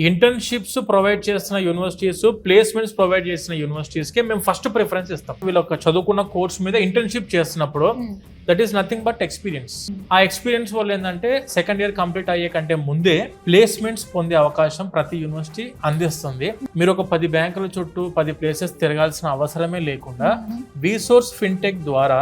Internships provide చేస్తున్న universities, placements provide చేసిన universities కి మేము ఫస్ట్ ప్రిఫరెన్స్ ఇస్తాం. వీళ్ళు ఒక చదువుకున్న కోర్స్ మీద ఇంటర్న్షిప్ చేస్తున్నప్పుడు that is nothing but experience. ఆ ఎక్స్పీరియన్స్ వల్ల ఏంటంటే సెకండ్ ఇయర్ కంప్లీట్ అయ్యే కంటే ముందే ప్లేస్మెంట్స్ పొందే అవకాశం ప్రతి యూనివర్సిటీ అందిస్తుంది. మీరు ఒక 10 బ్యాంకుల చుట్టూ 10 ప్లేసెస్ తిరగాల్సిన అవసరమే లేకుండా విసోర్స్ ఫిన్టెక్ ద్వారా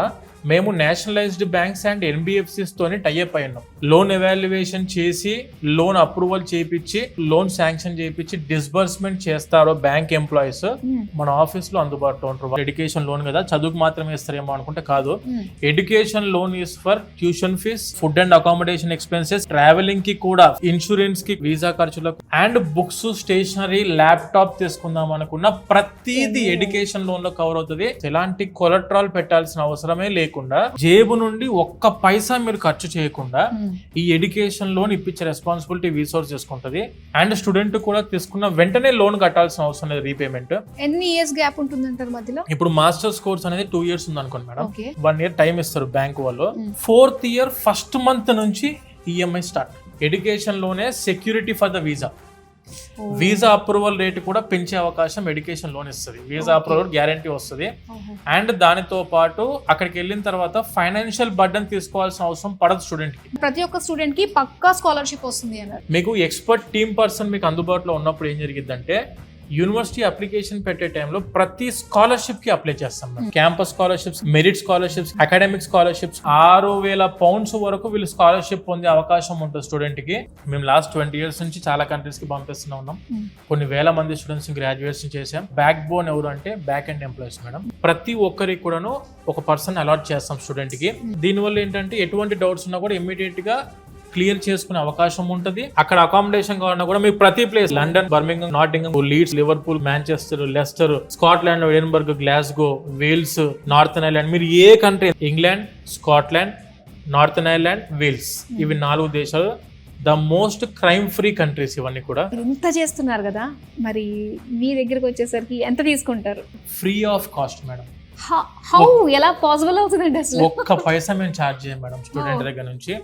మేము నేషనలైజ్డ్ బ్యాంక్స్ అండ్ ఎన్బిఎఫ్సిస్ తోని టైఅప్ అయి ఉన్నాం. లోన్ ఎవాల్యుయేషన్ చేసి, లోన్ అప్రూవల్ చేయించి, లోన్ శాంక్షన్ చేయించి డిస్బర్స్మెంట్ చేస్తారో బ్యాంక్ ఎంప్లాయీస్ మన ఆఫీస్ లో అందుబాటులో ఉంటారు. ఎడ్యుకేషన్ లోన్ కదా, చదువుకు మాత్రమే ఇస్తారేమో అనుకుంటే కాదు. Education loan is for tuition fees, food and accommodation expenses, travelling కి కూడా, ఇన్సూరెన్స్ కి, వీసా ఖర్చులకు, అండ్ బుక్స్, స్టేషనరీ, ల్యాప్టాప్ తీసుకుందాం అనుకున్న ప్రతిదీ ఎడ్యుకేషన్ లోన్ లో కవర్ అవుతుంది. ఎలాంటి కొలట్రాల్ పెట్టాల్సిన అవసరమే లేకుండా జేబు నుండి ఒక్క పైసా మీరు ఖర్చు చేయకుండా ఈ ఎడ్యుకేషన్ లోన్ ఇప్పించే రెస్పాన్సిబిలిటీ విసోర్స్ చేసుకుంటది. అండ్ స్టూడెంట్ కూడా తీసుకున్న వెంటనే లోన్ కట్టాల్సిన అవసరం లేదు. రీపేమెంట్ ఎన్ని ఇయర్స్ గ్యాప్ ఉంటుంది అంటారు మధ్యలో? ఇప్పుడు మాస్టర్స్ కోర్స్ అనేది 2 years ఉంది అనుకోండి మేడం. 1 year టైం ఇస్తారు బ్యాంక్ వాళ్ళు. 4th year ఫస్ట్ మంత్ నుంచి ఈఎంఐ స్టార్ట్. ఎడ్యుకేషన్ లోనే security for the visa. Visa approval rate కూడా పెంచే అవకాశం ఎడ్యుకేషన్ లోన్ ఇస్తుంది. వీసా అప్రూవల్ గ్యారంటీ వస్తుంది. అండ్ దానితో పాటు అక్కడికి వెళ్ళిన తర్వాత ఫైనాన్షియల్ బర్డెన్ తీసుకోవాల్సిన అవసరం పడదు స్టూడెంట్ కి. ప్రతి ఒక్క స్టూడెంట్ కి పక్కా స్కాలర్షిప్ వస్తుంది అన్నారు. మీకు ఎక్స్పర్ట్ టీమ్ పర్సన్ మీకు అందుబాటులో ఉన్నప్పుడు ఏం జరిగిద్దంటే, యూనివర్సిటీ అప్లికేషన్ పెట్టే టైంలో ప్రతి స్కాలర్షిప్ కి అప్లై చేస్తాం. Campus scholarships, merit scholarships, academic scholarships, 6,000 pounds వరకు వీళ్ళు స్కాలర్షిప్ పొందే అవకాశం ఉంటుంది స్టూడెంట్ కి. మేము లాస్ట్ 20 years నుంచి చాలా కంట్రీస్ కి పంపిస్తూనే ఉన్నాం. కొన్ని వేల మంది స్టూడెంట్స్ గ్రాడ్యుయేషన్ చేసాం. బ్యాక్ బోన్ ఎవరు అంటే బ్యాక్ అండ్ ఎంప్లాయీస్ మేడం. ప్రతి ఒక్కరికి కూడాను ఒక పర్సన్ అలాట్ చేస్తాం స్టూడెంట్ కి. దీనివల్ల ఏంటంటే ఎటువంటి డౌట్స్ ఉన్నా కూడా ఇమ్మీడియట్ గా క్లియర్ చేసుకునే అవకాశం ఉంటుంది. అక్కడ అకామిడేషన్ కావాలన్నా కూడా మీకు ప్రతి place, London, Birmingham, Nottingham, Leeds, Liverpool, Manchester, Leicester, Scotland, Edinburgh, Glasgow, Wales, Northern Ireland, మీరు ఏ country, England, Scotland, Northern Ireland, Wales, ఇవి 4 దేశాలు the most crime free countries ఇవన్నీ కూడా. ఇంత చేస్తున్నారు కదా, మరి మీ దగ్గరకు వచ్చేసరికి ఎంత తీసుకుంటారు? Free of cost madam. How ఎలా పాసిబుల్ అవుతుందండి అసలు? ఒక్క పైసా మేము ఛార్జ్ చేయం మేడం స్టూడెంట్ దగ్గర నుంచి.